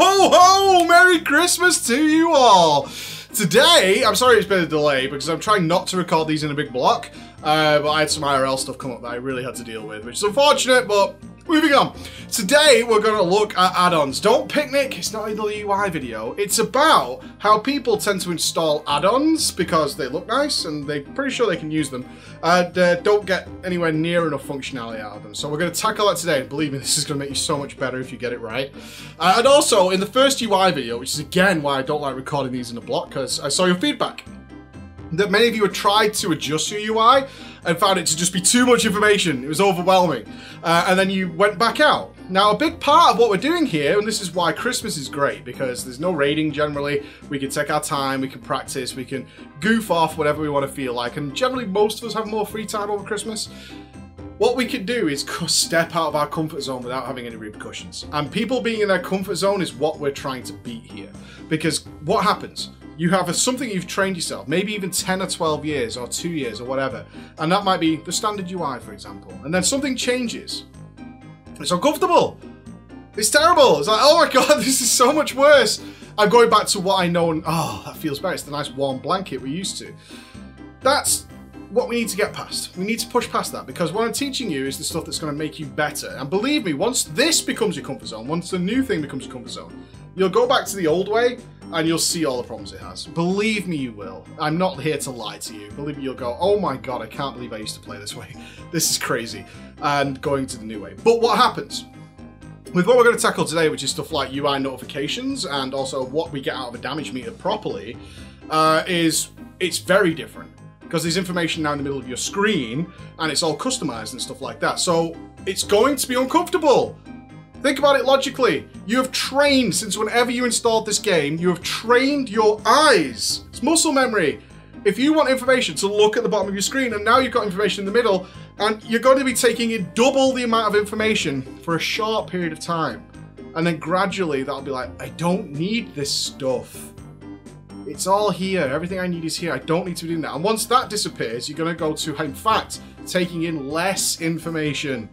ho, ho! Merry Christmas to you all! Today, I'm sorry it's been a delay because I'm trying not to record these in a big block, but I had some IRL stuff come up that I really had to deal with, which is unfortunate, but moving on. Today, we're going to look at add-ons. Don't picnic, it's not another UI video. It's about how people tend to install add-ons because they look nice and they're pretty sure they can use them, and don't get anywhere near enough functionality out of them. So we're going to tackle that today. Believe me, this is going to make you so much better if you get it right. And also, in the first UI video, which is again why I don't like recording these in a block, because I saw your feedback that many of you had tried to adjust your UI and found it to just be too much information. It was overwhelming. And then you went back out. Now, a big part of what we're doing here, and this is why Christmas is great, because there's no raiding generally. We can take our time, we can practice, we can goof off whatever we want to feel like. And generally, most of us have more free time over Christmas. What we can do is step out of our comfort zone without having any repercussions. And people being in their comfort zone is what we're trying to beat here. Because what happens? You have something you've trained yourself, maybe even 10 or 12 years or 2 years or whatever. And that might be the standard UI, for example. And then something changes. It's uncomfortable. It's terrible. It's like, oh my God, this is so much worse. I'm going back to what I know and, oh, that feels better. It's the nice warm blanket we're used to. That's what we need to get past. We need to push past that, because what I'm teaching you is the stuff that's going to make you better. And believe me, once this becomes your comfort zone, once the new thing becomes your comfort zone, you'll go back to the old way and you'll see all the problems it has. Believe me, you will. I'm not here to lie to you. Believe me, you'll go, oh my God, I can't believe I used to play this way. This is crazy. And going to the new way. But what happens? With what we're going to tackle today, which is stuff like UI notifications and also what we get out of a damage meter properly, it's very different. Because there's information now in the middle of your screen and it's all customized and stuff like that. So it's going to be uncomfortable. Think about it logically. You have trained, since whenever you installed this game, you have trained your eyes. It's muscle memory. If you want information to look at the bottom of your screen, and now you've got information in the middle, and you're going to be taking in double the amount of information for a short period of time. And then gradually that'll be like, I don't need this stuff. It's all here. Everything I need is here. I don't need to be doing that. And once that disappears, you're going to go to, in fact, taking in less information.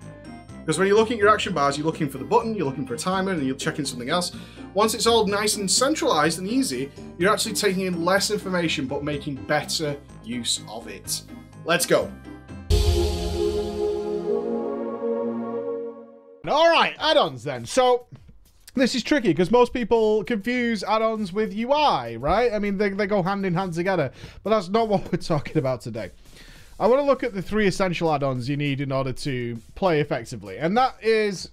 Because when you're looking at your action bars, you're looking for the button, you're looking for a timer, and you're checking something else. Once it's all nice and centralized and easy, you're actually taking in less information, but making better use of it. Let's go. All right, add-ons then. So this is tricky because most people confuse add-ons with UI, right? I mean, they go hand in hand together, but that's not what we're talking about today. I want to look at the 3 essential add-ons you need in order to play effectively. And that is,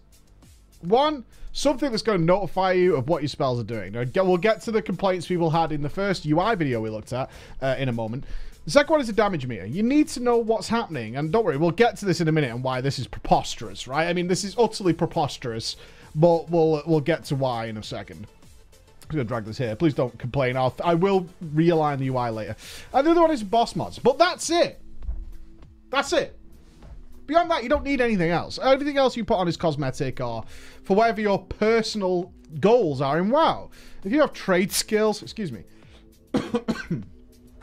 1, something that's going to notify you of what your spells are doing. Now, we'll get to the complaints people had in the first UI video we looked at in a moment. The second one is a damage meter. You need to know what's happening. And don't worry, we'll get to this in a minute and why this is preposterous, right? I mean, this is utterly preposterous, but we'll get to why in a second. I'm going to drag this here. Please don't complain. I will realign the UI later. And the other one is boss mods. But that's it. That's it. Beyond that, you don't need anything else. Everything else you put on is cosmetic or for whatever your personal goals are in WoW. If you have trade skills, excuse me.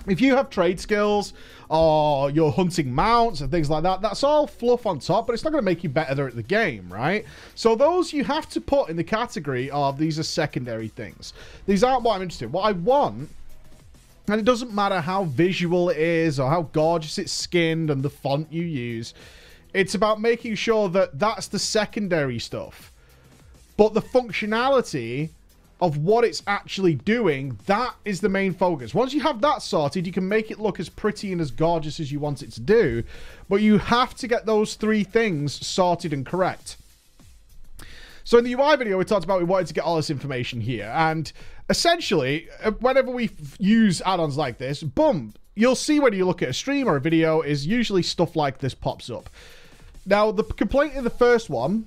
If you have trade skills or you're hunting mounts and things like that, that's all fluff on top, but it's not going to make you better at the game, right? So those you have to put in the category of these are secondary things. These aren't what I'm interested in. What I want, and it doesn't matter how visual it is or how gorgeous it's skinned and the font you use. It's about making sure that that's the secondary stuff. But the functionality of what it's actually doing, that is the main focus. Once you have that sorted, you can make it look as pretty and as gorgeous as you want it to do. But you have to get those 3 things sorted and correct. So in the UI video, we talked about we wanted to get all this information here. And essentially, whenever we use add-ons like this, boom, you'll see when you look at a stream or a video is usually stuff like this pops up. Now, the complaint in the first one,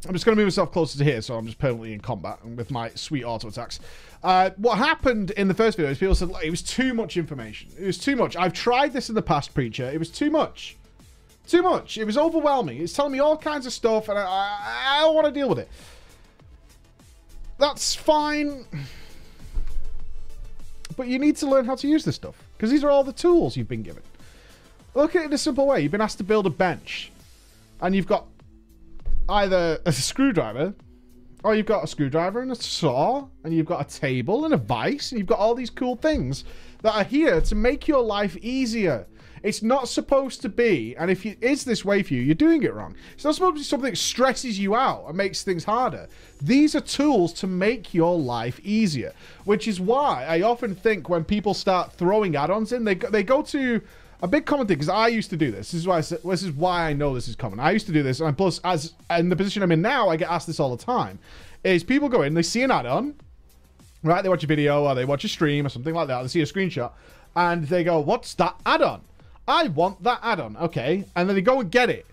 I'm just going to move myself closer to here, so I'm just permanently in combat with my sweet auto attacks. What happened in the first video is people said, like, it was too much information. It was too much. I've tried this in the past, Preacher. It was too much. Too much. It was overwhelming. It's telling me all kinds of stuff, and I don't want to deal with it. That's fine. But you need to learn how to use this stuff, because these are all the tools you've been given. Look at it in a simple way. You've been asked to build a bench, and you've got either a screwdriver Oh, you've got a screwdriver and a saw, and you've got a table and a vise, and you've got all these cool things that are here to make your life easier. It's not supposed to be, and if it is this way for you, you're doing it wrong. It's not supposed to be something that stresses you out and makes things harder. These are tools to make your life easier, which is why I often think when people start throwing add-ons in, they go to a big common thing, because I used to do this. This is why I know this is common. I used to do this, and plus, as in the position I'm in now, I get asked this all the time, is people go in, they see an add-on, right? They watch a video, or they watch a stream, or something like that, they see a screenshot, and they go, what's that add-on? I want that add-on, okay? And then they go and get it.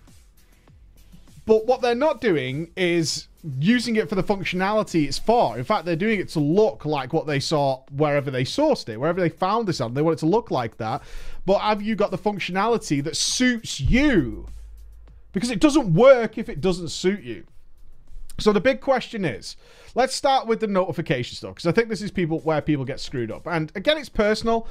But what they're not doing is using it for the functionality it's for. In fact, they're doing it to look like what they saw wherever they sourced it, wherever they found this add-on. They want it to look like that. But have you got the functionality that suits you? Because it doesn't work if it doesn't suit you. So the big question is, let's start with the notification stuff, because I think this is where people get screwed up. And again, it's personal,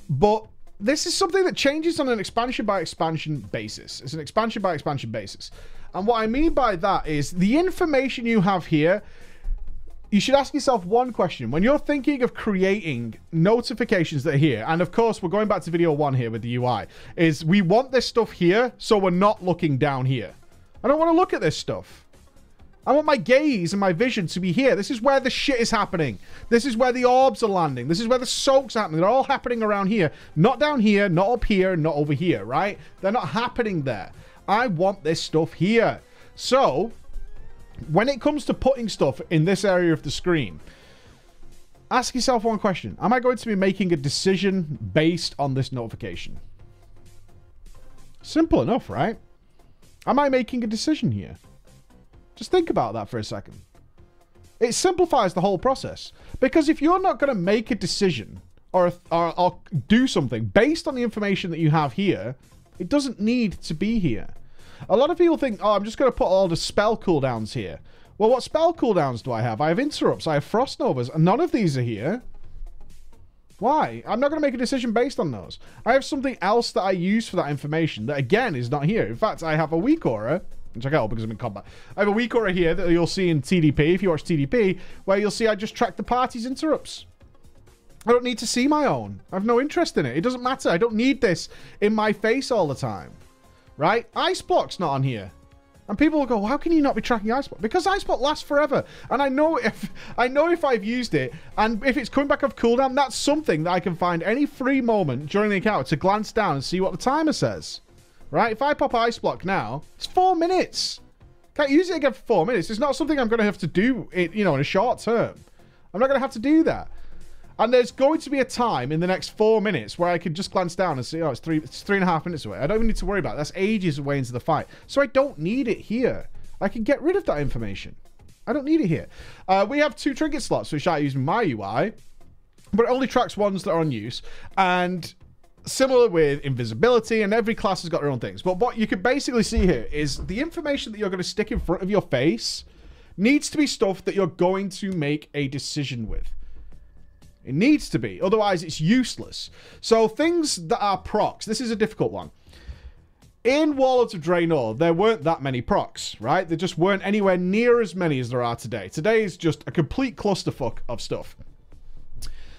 but this is something that changes on an expansion by expansion basis. It's an expansion by expansion basis. And what I mean by that is the information you have here, you should ask yourself one question. When you're thinking of creating notifications that are here, and of course, we're going back to video 1 here with the UI, is we want this stuff here, so we're not looking down here. I don't want to look at this stuff. I want my gaze and my vision to be here. This is where the shit is happening. This is where the orbs are landing. This is where the soaks are happening. They're all happening around here. Not down here, not up here, not over here, right? They're not happening there. I want this stuff here. So, when it comes to putting stuff in this area of the screen, ask yourself one question. Am I going to be making a decision based on this notification? Simple enough, right? Am I making a decision here? Just think about that for a second. It simplifies the whole process. Because if you're not going to make a decision or do something based on the information that you have here, it doesn't need to be here. A lot of people think, oh, I'm just going to put all the spell cooldowns here. Well, what spell cooldowns do I have? I have interrupts, I have frost novas, and none of these are here. Why? I'm not going to make a decision based on those. I have something else that I use for that information that, again, is not here. In fact, I have a weak aura, which I get all because I'm in combat. I have a weak aura here that you'll see in TDP, if you watch TDP, where you'll see I just track the party's interrupts. I don't need to see my own. I have no interest in it. It doesn't matter. I don't need this in my face all the time. Right? Ice Block's not on here. And people will go, well, how can you not be tracking Ice Block? Because Ice Block lasts forever. And I know if I've used it, and if it's coming back off cooldown, that's something that I can find any free moment during the encounter to glance down and see what the timer says. Right? If I pop Ice Block now, it's 4 minutes. Can't use it again for 4 minutes. It's not something I'm going to have to do, in a short term. I'm not going to have to do that. And there's going to be a time in the next 4 minutes where I can just glance down and see, oh, it's 3.5 minutes away. I don't even need to worry about it. That's ages away into the fight. So I don't need it here. I can get rid of that information. I don't need it here. We have 2 trinket slots, which I use in my UI, but it only tracks ones that are on use. And similar with invisibility, and every class has got their own things. But what you can basically see here is the information that you're going to stick in front of your face needs to be stuff that you're going to make a decision with. It needs to be. Otherwise, it's useless. So things that are procs. This is a difficult one. In Warlords of Draenor, there weren't that many procs, right? There just weren't anywhere near as many as there are today. Today is just a complete clusterfuck of stuff.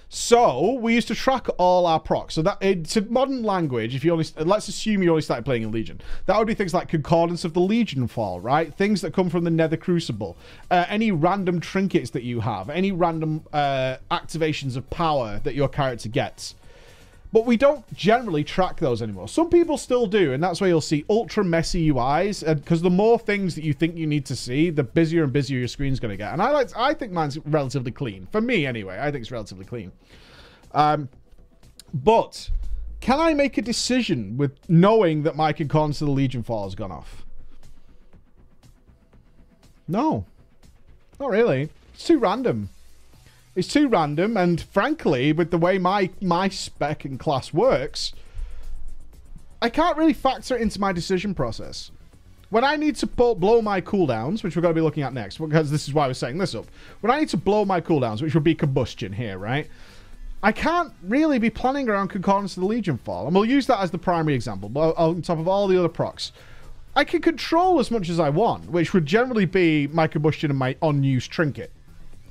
So we used to track all our procs. So that it's a modern language. If you only, let's assume you only started playing in Legion, that would be things like Concordance of the Legion Fall, right? Things that come from the Nether Crucible, any random trinkets that you have, any random activations of power that your character gets. But we don't generally track those anymore. Some people still do, and that's why you'll see ultra messy UIs, because the more things that you think you need to see, the busier and busier your screen's going to get. And I think mine's relatively clean. For me, anyway, I think it's relatively clean. But can I make a decision with knowing that my Concordance of the Legion Fall has gone off? No. Not really. It's too random. It's too random, and frankly, with the way my spec and class works, I can't really factor it into my decision process. When I need to blow my cooldowns, which we're going to be looking at next, because this is why we're setting this up. When I need to blow my cooldowns, which would be combustion here, right? I can't really be planning around Concordance of the Legion Fall, and we'll use that as the primary example, but on top of all the other procs. I can control as much as I want, which would generally be my combustion and my unused trinket.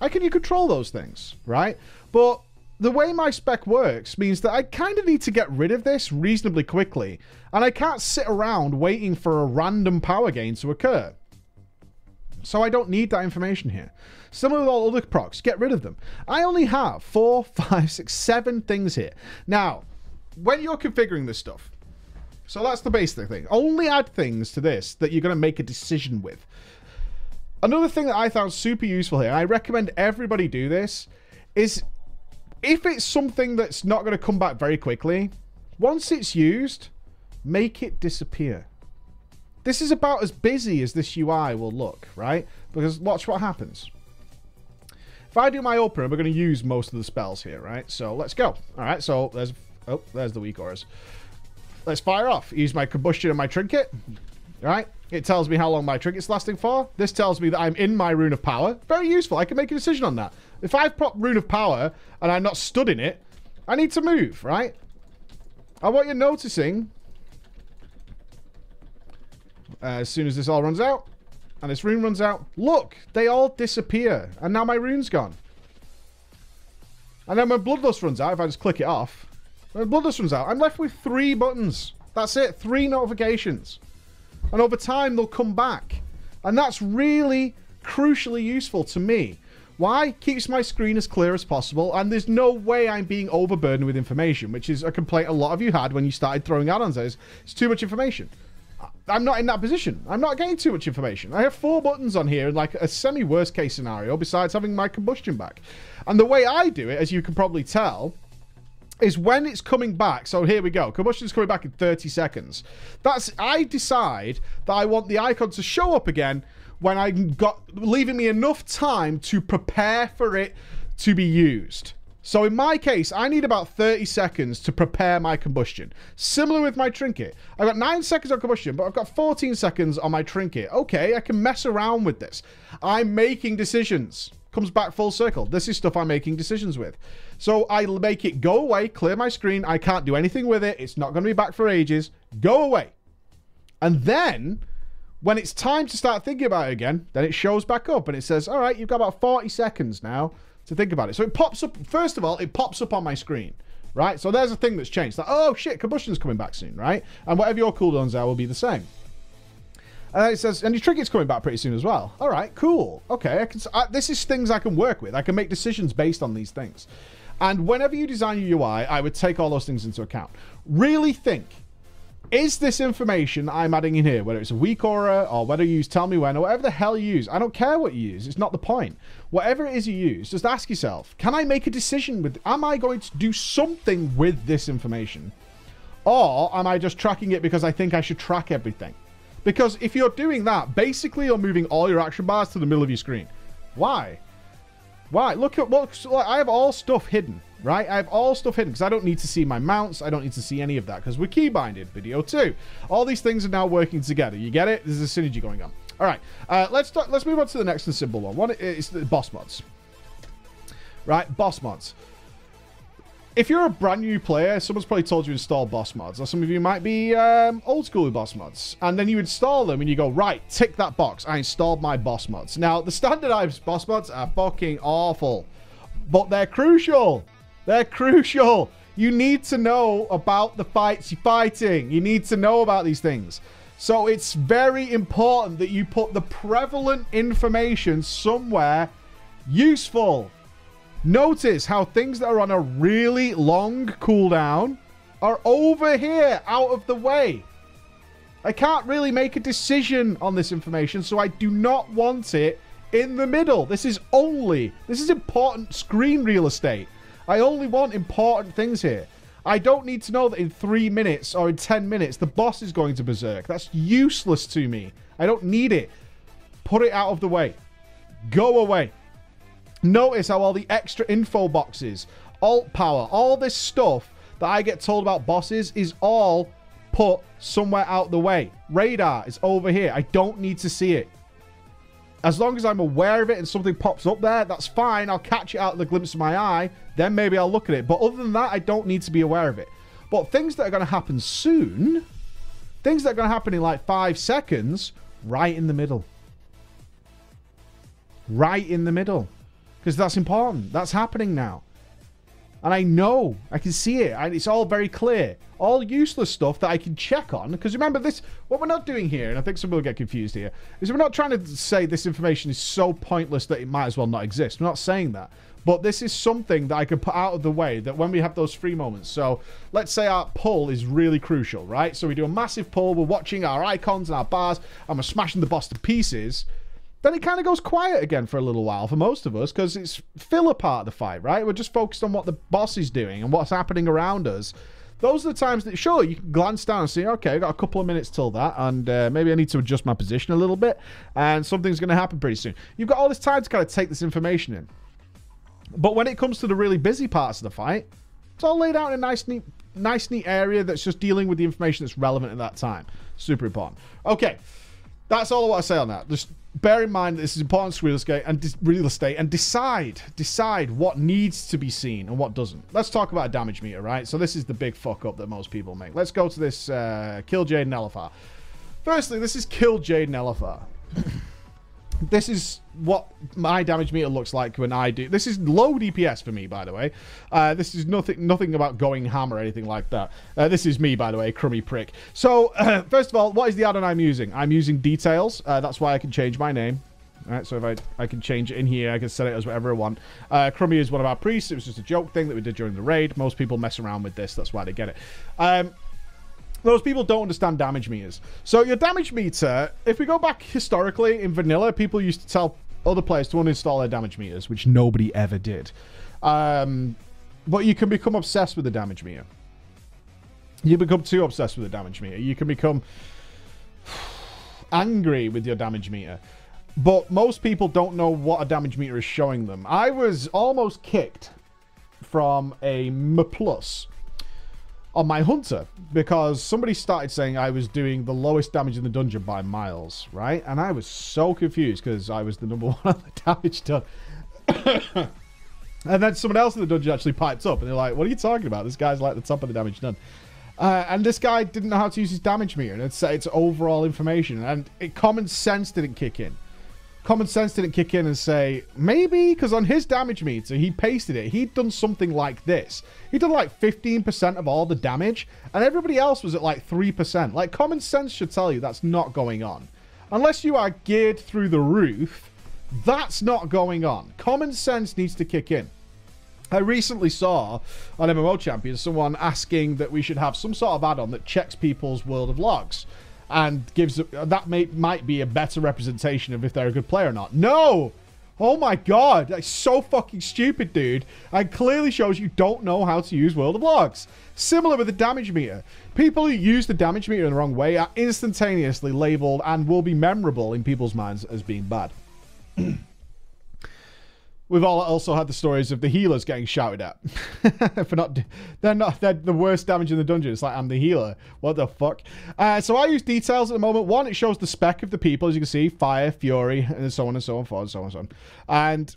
I can control those things, right? But the way my spec works means that I kind of need to get rid of this reasonably quickly, and I can't sit around waiting for a random power gain to occur. So I don't need that information here. Similar with all other procs, get rid of them. I only have 4, 5, 6, 7 things here. Now, when you're configuring this stuff, so that's the basic thing. Only add things to this that you're going to make a decision with. Another thing that I found super useful here, I recommend everybody do this, is if it's something that's not going to come back very quickly, once it's used, make it disappear. This is about as busy as this UI will look, right? Because watch what happens. If I do my opener, we're going to use most of the spells here, right? So let's go. All right, so there's the weak auras. Let's fire off. Use my combustion and my trinket. All right, it tells me how long my trinket's lasting for. This tells me that I'm in my rune of power. Very useful. I can make a decision on that. If I've popped rune of power and I'm not stood in it, I need to move, right? And what you're noticing, as soon as this all runs out, and this rune runs out, look, they all disappear. And now my rune's gone. And then when Bloodlust runs out, if I just click it off, when Bloodlust runs out, I'm left with 3 buttons. That's it, 3 notifications. And over time, they'll come back. And that's really crucially useful to me. Why? Keeps my screen as clear as possible, and there's no way I'm being overburdened with information, which is a complaint a lot of you had when you started throwing add-ons out. It's too much information. I'm not in that position. I'm not getting too much information. I have 4 buttons on here in like a semi-worst case scenario, besides having my combustion back. And the way I do it, as you can probably tell, is when it's coming back. So here we go. Combustion's coming back in 30 seconds. I decide that I want the icon to show up again when leaving me enough time to prepare for it to be used. So in my case, I need about 30 seconds to prepare my combustion. Similar with my trinket. I've got 9 seconds on combustion, but I've got 14 seconds on my trinket. Okay, I can mess around with this. I'm making decisions. Comes back full circle. This is stuff I'm making decisions with. So I make it go away, clear my screen. I can't do anything with it. It's not going to be back for ages. Go away. And then, when it's time to start thinking about it again, then it shows back up and it says, all right, you've got about 40 seconds now to think about it. So it pops up, first of all, it pops up on my screen, right? So there's a thing that's changed. Like, oh shit, combustion's coming back soon, right? And whatever your cooldowns are will be the same. And it says, and your trinket's coming back pretty soon as well. All right, cool. Okay, this is things I can work with. I can make decisions based on these things. And whenever you design your UI, I would take all those things into account. Really think, is this information I'm adding in here, whether it's a weak aura or whether you use tell me when or whatever the hell you use, I don't care what you use. It's not the point. Whatever it is you use, just ask yourself, can I make a decision with, am I going to do something with this information? Or am I just tracking it because I think I should track everything? Because if you're doing that, basically you're moving all your action bars to the middle of your screen. Why? Why? Look at what I have all stuff hidden, right? I have all stuff hidden because I don't need to see my mounts. I don't need to see any of that because we're keybinded. Video 2. All these things are now working together. You get it? There's a synergy going on. All right. Let's move on to the next and simple one. One is the boss mods. Right? Boss mods. If you're a brand new player, someone's probably told you to install boss mods, or some of you might be old school with boss mods, and then you install them and you go, right, tick that box, I installed my boss mods. Now, the standardized boss mods are fucking awful, but they're crucial. They're crucial. You need to know about the fights you're fighting. You need to know about these things. So it's very important that you put the prevalent information somewhere useful. Notice how things that are on a really long cooldown are over here, out of the way. I can't really make a decision on this information, so I do not want it in the middle. This is important screen real estate. I only want important things here. I don't need to know that in 3 minutes or in 10 minutes the boss is going to berserk. That's useless to me. I don't need it. Put it out of the way. Go away. Notice how all the extra info boxes, alt power, all this stuff that I get told about bosses is all put somewhere out the way. Radar is over here. I don't need to see it. As long as I'm aware of it and something pops up there, that's fine. I'll catch it out of the glimpse of my eye. Then maybe I'll look at it. But other than that, I don't need to be aware of it. But things that are going to happen soon, things that are going to happen in like 5 seconds, right in the middle. Right in the middle. Because that's important. That's happening now. And I know. I can see it. And it's all very clear. All useless stuff that I can check on. Because remember this, what we're not doing here, and I think some people get confused here, is we're not trying to say this information is so pointless that it might as well not exist. We're not saying that. But this is something that I can put out of the way that when we have those free moments. So let's say our pull is really crucial, right? So we do a massive pull. We're watching our icons and our bars, and we're smashing the boss to pieces. Then it kind of goes quiet again for a little while for most of us because it's filler part of the fight, right? We're just focused on what the boss is doing and what's happening around us. Those are the times that, sure, you can glance down and see, okay, I've got a couple of minutes till that, and maybe I need to adjust my position a little bit, and something's going to happen pretty soon. You've got all this time to kind of take this information in. But when it comes to the really busy parts of the fight, it's all laid out in a nice, neat area that's just dealing with the information that's relevant at that time. Super important. Okay, that's all I want to say on that. Just bear in mind that this is important to real estate and decide what needs to be seen and what doesn't. Let's talk about a damage meter, right? So this is the big fuck up that most people make. Let's go to this Kill Jaden Elefar. Firstly, this is Kill Jaden Elefar. This is what my damage meter looks like when I do. This is low DPS for me, by the way. This is nothing about going ham or anything like that. This is me, by the way, crummy prick. So, first of all, what is the add-on I'm using? I'm using Details. That's why I can change my name. All right, so if I can change it in here, I can set it as whatever I want. Crummy is one of our priests. It was just a joke thing that we did during the raid. Most people mess around with this. That's why they get it. Those people don't understand damage meters. So your damage meter, if we go back historically in vanilla, people used to tell other players to uninstall their damage meters, which nobody ever did. But you can become obsessed with the damage meter. You become too obsessed with the damage meter. You can become angry with your damage meter. But most people don't know what a damage meter is showing them. I was almost kicked from a M+ on my hunter because somebody started saying I was doing the lowest damage in the dungeon by miles, right? And I was so confused because I was the number one on the damage done. And then someone else in the dungeon actually piped up and they're like, what are you talking about? This guy's like the top of the damage done. And this guy didn't know how to use his damage meter and it's overall information, and common sense didn't kick in. Common sense didn't kick in and say, maybe, because on his damage meter, he pasted it. He'd done something like this. He'd done like 15% of all the damage, and everybody else was at like 3%. Like, common sense should tell you that's not going on. Unless you are geared through the roof, that's not going on. Common sense needs to kick in. I recently saw on MMO Champions someone asking that we should have some sort of add-on that checks people's World of Logs. And gives that might be a better representation of if they're a good player or not. No! Oh my god, that's so fucking stupid, dude. And clearly shows you don't know how to use World of Logs. Similar with the damage meter. People who use the damage meter in the wrong way are instantaneously labeled and will be memorable in people's minds as being bad. We've all also had the stories of the healers getting shouted at for they're the worst damage in the dungeon. It's like, I'm the healer. What the fuck? So I use Details at the moment. One, it shows the spec of the people, as you can see, Fire, Fury, and so on and so on, and so on and so on. And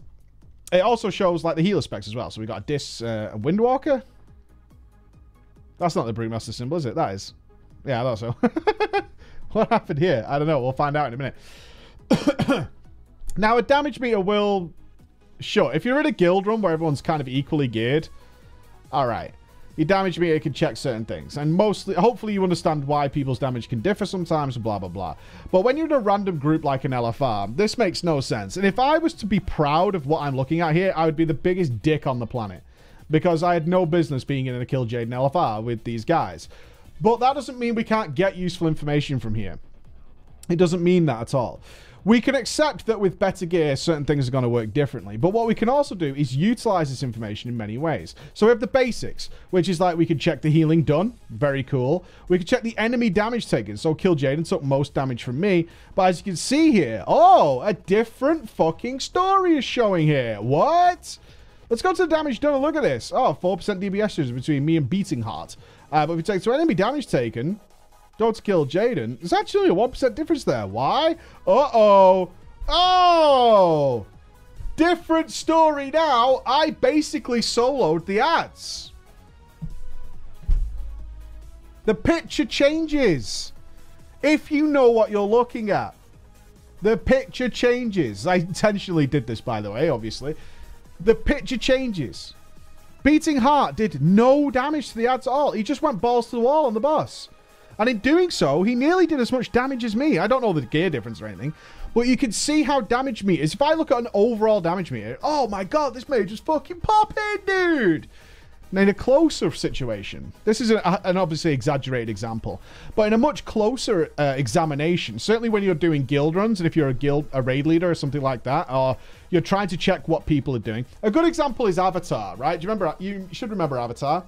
it also shows like the healer specs as well. So we got a Windwalker. That's not the Brewmaster symbol, is it? That is. Yeah, I thought so. What happened here? I don't know. We'll find out in a minute. Now, a damage meter will... Sure, if you're in a guild run where everyone's kind of equally geared, alright, your damage meter can check certain things. And mostly, hopefully you understand why people's damage can differ sometimes, blah, blah, blah. But when you're in a random group like an LFR, this makes no sense. And if I was to be proud of what I'm looking at here, I would be the biggest dick on the planet. Because I had no business being in a Kill Jaden LFR with these guys. But that doesn't mean we can't get useful information from here. It doesn't mean that at all. We can accept that with better gear, certain things are going to work differently. But what we can also do is utilize this information in many ways. So we have the basics, which is like we can check the healing done. Very cool. We can check the enemy damage taken. So Kill Jaden took most damage from me. But as you can see here, oh, a different fucking story is showing here. What? Let's go to the damage done and look at this. Oh, 4% DBS difference between me and Beating Heart. But if we take to enemy damage taken... Don't Kill Jaden. There's actually a 1% difference there. Why? Uh-oh. Oh! Different story now. I basically soloed the ads. The picture changes. if you know what you're looking at. The picture changes. I intentionally did this, by the way, obviously. The picture changes. Beating Heart did no damage to the Adds at all. He just went balls to the wall on the boss. And in doing so, he nearly did as much damage as me. I don't know the gear difference or anything, but you can see how damage meter is. If I look at an overall damage meter, oh my god, this mage is fucking popping, dude. Now, in a closer situation, this is an obviously exaggerated example, but in a much closer examination, certainly when you're doing guild runs, and if you're a raid leader or something like that, or you're trying to check what people are doing. A good example is Avatar, right? Do you remember? You should remember Avatar,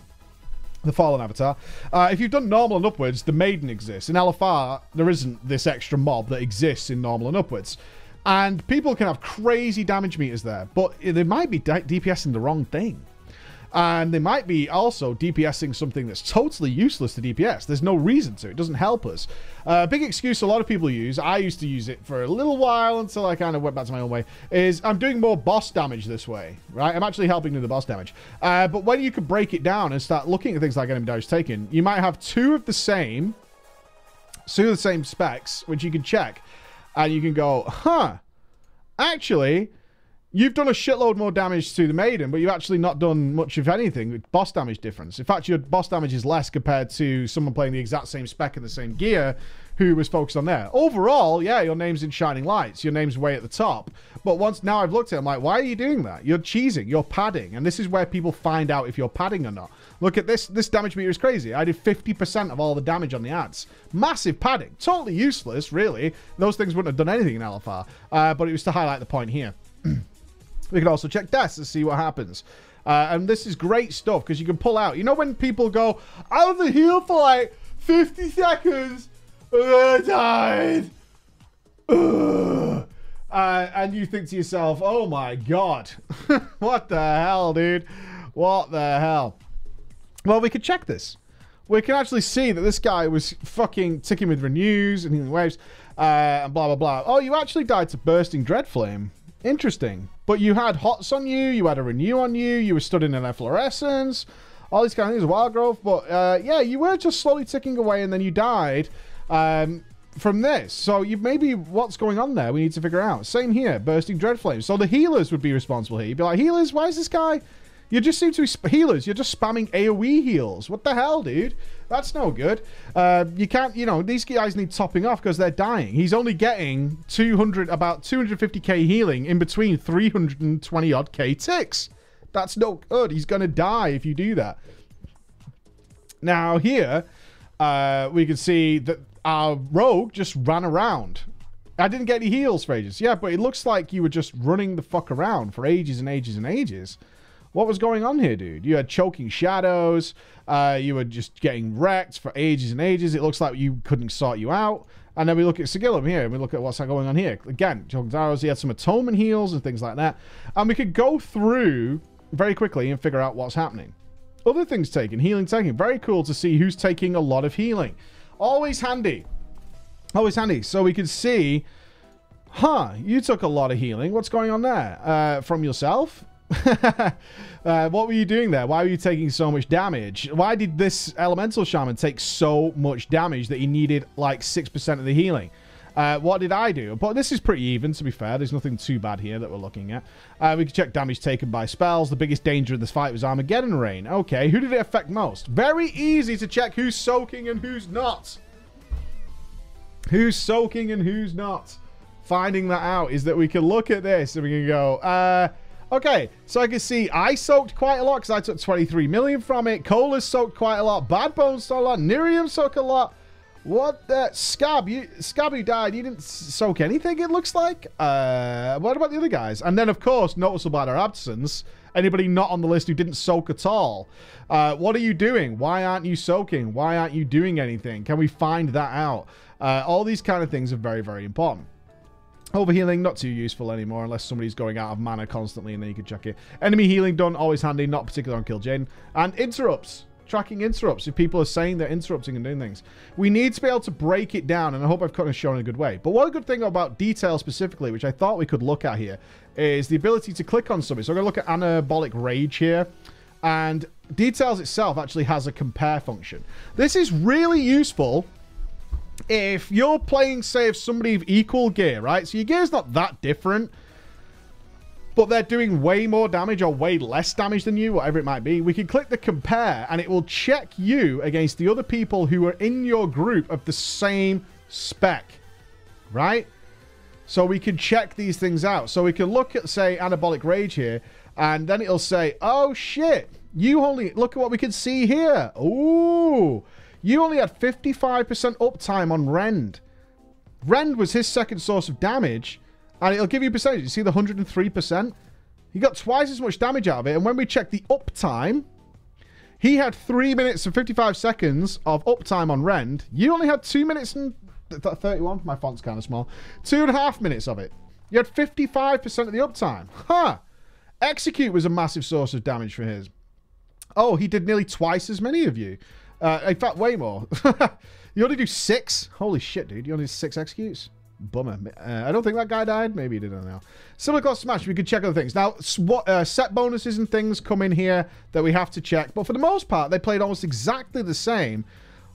the Fallen Avatar. If you've done normal and upwards, the Maiden exists. In LFR, there isn't this extra mob that exists in normal and upwards. And people can have crazy damage meters there, but they might be DPSing the wrong thing. And they might be also DPSing something that's totally useless to DPS. There's no reason to. It doesn't help us. Big excuse a lot of people use, I used to use it for a little while until I kind of went back to my own way, is I'm doing more boss damage this way, right? I'm actually helping do the boss damage. But when you could break it down and start looking at things like enemy damage taken, you might have two of the same specs, which you can check. And you can go, huh, actually, you've done a shitload more damage to the Maiden, but you've actually not done much of anything with boss damage difference. In fact, your boss damage is less compared to someone playing the exact same spec in the same gear who was focused on there. Overall, yeah, your name's in shining lights. Your name's way at the top. But now I've looked at it, I'm like, why are you doing that? You're cheesing. You're padding. And this is where people find out if you're padding or not. Look at this. This damage meter is crazy. I did 50% of all the damage on the Adds. Massive padding. Totally useless, really. Those things wouldn't have done anything in LFR. But it was to highlight the point here. We can also check deaths to see what happens. And this is great stuff because you can pull out. You know when people go, I was a heal for like 50 seconds and then I died. And you think to yourself, oh my god. What the hell, dude? What the hell? Well, we could check this. We can actually see that this guy was fucking ticking with renews and healing waves and blah, blah, blah. Oh, you actually died to Bursting Dreadflame. Interesting. But you had hots on you, you had a renew on you, you were stood in an efflorescence, all these kind of things, wild growth. But yeah, you were just slowly ticking away and then you died from this. So maybe what's going on there we need to figure out. Same here, Bursting Dreadflame. So the healers would be responsible here. You'd be like, healers, why is this guy... You just seem to be healers. You're just spamming AoE heals. What the hell, dude? That's no good. You can't, these guys need topping off because they're dying. He's only getting about 250k healing in between 320 odd k ticks. That's no good. He's going to die if you do that. Now here, we can see that our rogue just ran around. I didn't get any heals for ages. Yeah, but it looks like you were just running the fuck around for ages and ages and ages. What was going on here, dude? You had choking shadows. You were just getting wrecked for ages and ages. It looks like you couldn't sort you out. And then we look at Sigillum here, and we look at what's going on here. Again, choking shadows. He had some atonement heals and things like that. And we could go through very quickly and figure out what's happening. Other things taken. Healing taken. Very cool to see who's taking a lot of healing. Always handy. Always handy. So we can see, you took a lot of healing. What's going on there? From yourself? What were you doing there? Why were you taking so much damage? Why did this elemental shaman take so much damage that he needed like 6% of the healing? What did I do? But this is pretty even, to be fair. There's nothing too bad here that we're looking at. We can check damage taken by spells. The biggest danger of this fight was Armageddon Rain. Okay, who did it affect most? Very easy to check who's soaking and who's not. Who's soaking and who's not. Finding that out is that we can look at this and we can go, okay, so I can see I soaked quite a lot because I took 23 million from it. Cola's soaked quite a lot. Bad Bones soaked a lot. Nirium soaked a lot. What the... Scab, you died. You didn't soak anything, it looks like. What about the other guys? And then, of course, noticeable by their absence, anybody not on the list who didn't soak at all. What are you doing? Why aren't you soaking? Why aren't you doing anything? Can we find that out? All these kind of things are very, very important. Overhealing, not too useful anymore unless somebody's going out of mana constantly and then you can check it. Enemy healing done, always handy, not particular on Kill Jaden. And interrupts. Tracking interrupts. If people are saying they're interrupting and doing things. We need to be able to break it down, and I hope I've kind of shown in a good way. But one good thing about detail specifically, which I thought we could look at here, is the ability to click on something. So I'm going to look at Anabolic Rage here. And details itself actually has a compare function. This is really useful if you're playing, say, if somebody of equal gear, right? So your gear's not that different, but they're doing way more damage or way less damage than you, whatever it might be. We can click the compare, and it will check you against the other people who are in your group of the same spec, right? So we can check these things out. So we can look at, say, Anabolic Rage here, and then it'll say, oh, shit, you only... Look at what we can see here. Ooh, you only had 55% uptime on Rend. Rend was his second source of damage, and it'll give you percentage. You see the 103%? He got twice as much damage out of it, and when we check the uptime, he had 3 minutes and 55 seconds of uptime on Rend. You only had 2 minutes and... 31, my font's kind of small. 2.5 minutes of it. You had 55% of the uptime. Huh. Execute was a massive source of damage for his. Oh, he did nearly twice as many of you. In fact, way more. You only do 6? Holy shit, dude. You only do 6 executes? Bummer. I don't think that guy died. Maybe he did, I don't know. Similar cost smash, we could check other things. Now, set bonuses and things come in here that we have to check. But for the most part, they played almost exactly the same.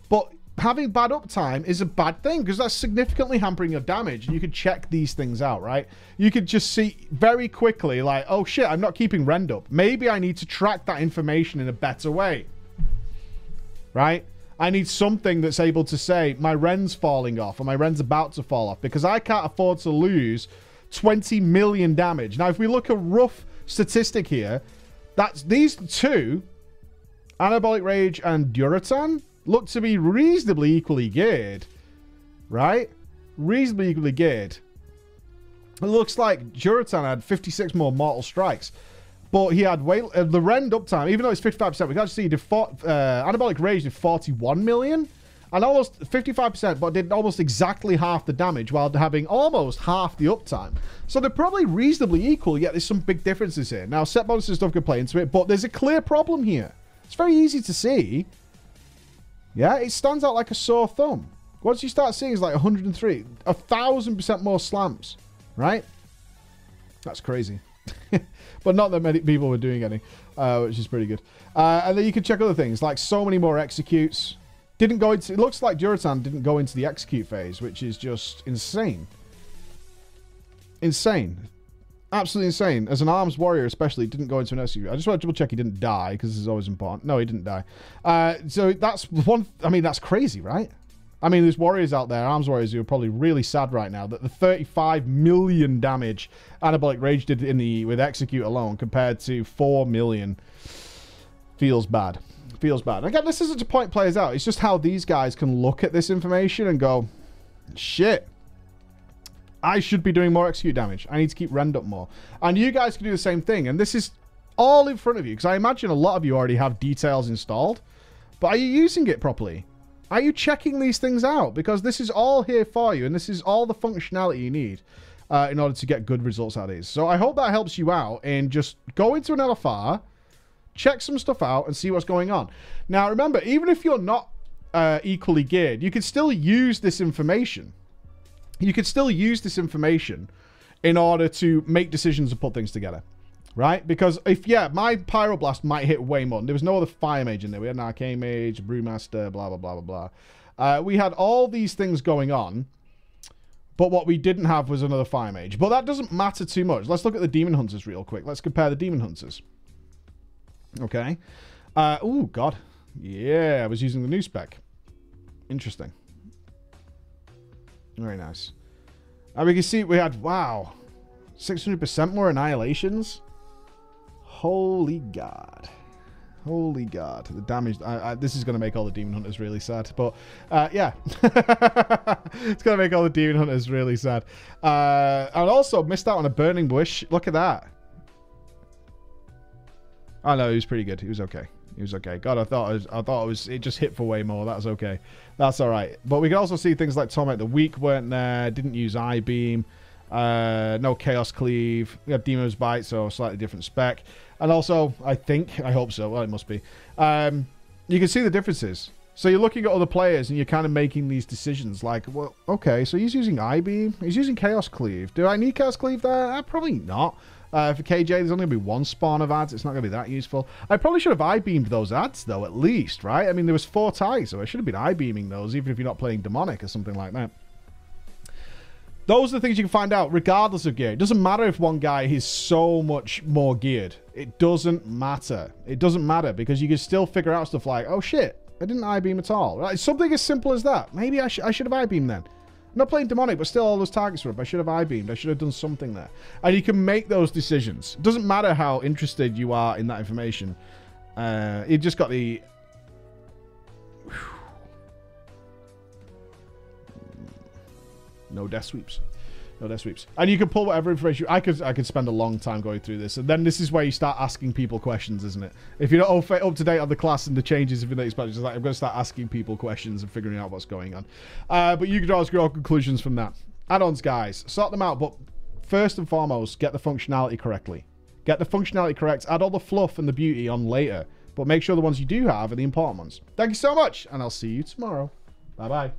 But having bad uptime is a bad thing because that's significantly hampering your damage. And you could check these things out, right? You could just see very quickly, like, oh shit, I'm not keeping Rend up. Maybe I need to track that information in a better way, right? I need something that's able to say my Rend's falling off or my Rend's about to fall off because I can't afford to lose 20 million damage. Now, if we look at a rough statistic here, that's these two, Anabolic Rage and Duratan, look to be reasonably equally geared, right? Reasonably equally geared. It looks like Duratan had 56 more mortal strikes, but he had way the Rend uptime, even though it's 55%, we can actually see he did Anabolic Rage did 41 million and almost 55%, but did almost exactly half the damage while having almost half the uptime. So they're probably reasonably equal, yet there's some big differences here. Now, set bonuses and stuff could play into it, but there's a clear problem here. It's very easy to see. Yeah, it stands out like a sore thumb. Once you start seeing it's like 103, 1,000% more slams, right? That's crazy. But not that many people were doing any, which is pretty good. And then you can check other things, like so many more executes. Didn't go into, it looks like Duratan didn't go into the execute phase, which is just insane. Insane. Absolutely insane. As an arms warrior especially, didn't go into an execute. I just want to double check he didn't die, because this is always important. No, he didn't die. So that's one, I mean, that's crazy, right? I mean, there's warriors out there, arms warriors, who are probably really sad right now that the 35 million damage Anabolic Rage did in the with execute alone compared to 4 million feels bad. Feels bad. Again, this isn't to point players out. It's just how these guys can look at this information and go, shit, I should be doing more execute damage. I need to keep Rend up more. And you guys can do the same thing. And this is all in front of you, because I imagine a lot of you already have details installed. But are you using it properly? Are you checking these things out? Because this is all here for you, and this is all the functionality you need in order to get good results out of these. So I hope that helps you out, and just go into an LFR, check some stuff out, and see what's going on. Now, remember, even if you're not equally geared, you can still use this information. You could still use this information in order to make decisions and put things together, right? Because if, yeah, my Pyroblast might hit way more. There was no other Fire Mage in there. We had an Arcane Mage, Brewmaster, blah, blah, blah, blah, blah. We had all these things going on, but what we didn't have was another Fire Mage. But that doesn't matter too much. Let's look at the Demon Hunters real quick. Let's compare the Demon Hunters. Okay. Oh, God. Yeah, I was using the new spec. Interesting. Very nice. And we can see we had, wow, 600% more annihilations. Holy God. Holy God. The damage. This is going to make all the Demon Hunters really sad. But, yeah. It's going to make all the Demon Hunters really sad. And also missed out on a Burning Bush. Look at that. Oh, no, he was pretty good. He was okay. He was okay. God, I thought it just hit for way more. That was okay. That's all right. But we can also see things like Torment the Weak weren't there. Didn't use I-Beam. No Chaos Cleave. We have Demon's Bite, so slightly different spec. And also, I hope so. Well, it must be. You can see the differences. So you're looking at other players and you're kind of making these decisions like, well, okay, so he's using I-Beam. He's using Chaos Cleave. Do I need Chaos Cleave there? Probably not. For KJ, there's only going to be one spawn of ads. It's not going to be that useful. I probably should have I-beamed those ads, though, at least, right? I mean, there was 4 ties, so I should have been I-beaming those, even if you're not playing Demonic or something like that. Those are the things you can find out, regardless of gear. It doesn't matter if one guy is so much more geared. It doesn't matter. It doesn't matter, because you can still figure out stuff like, oh, shit, I didn't I-beam at all. Right? Something as simple as that. Maybe I should have I-beamed then. I'm not playing Demonic, but still all those targets were up. I should have I-beamed. I should have done something there. And you can make those decisions. It doesn't matter how interested you are in that information. You just got the... No death sweeps. No death sweeps. And you can pull whatever information... I could spend a long time going through this. And then this is where you start asking people questions, isn't it? If you're not up to date on the class and the changes of the expansion, like, I'm going to start asking people questions and figuring out what's going on. But you can draw your conclusions from that. Add-ons, guys. Sort them out. But first and foremost, get the functionality correctly. Get the functionality correct. Add all the fluff and the beauty on later. But make sure the ones you do have are the important ones. Thank you so much. And I'll see you tomorrow. Bye-bye.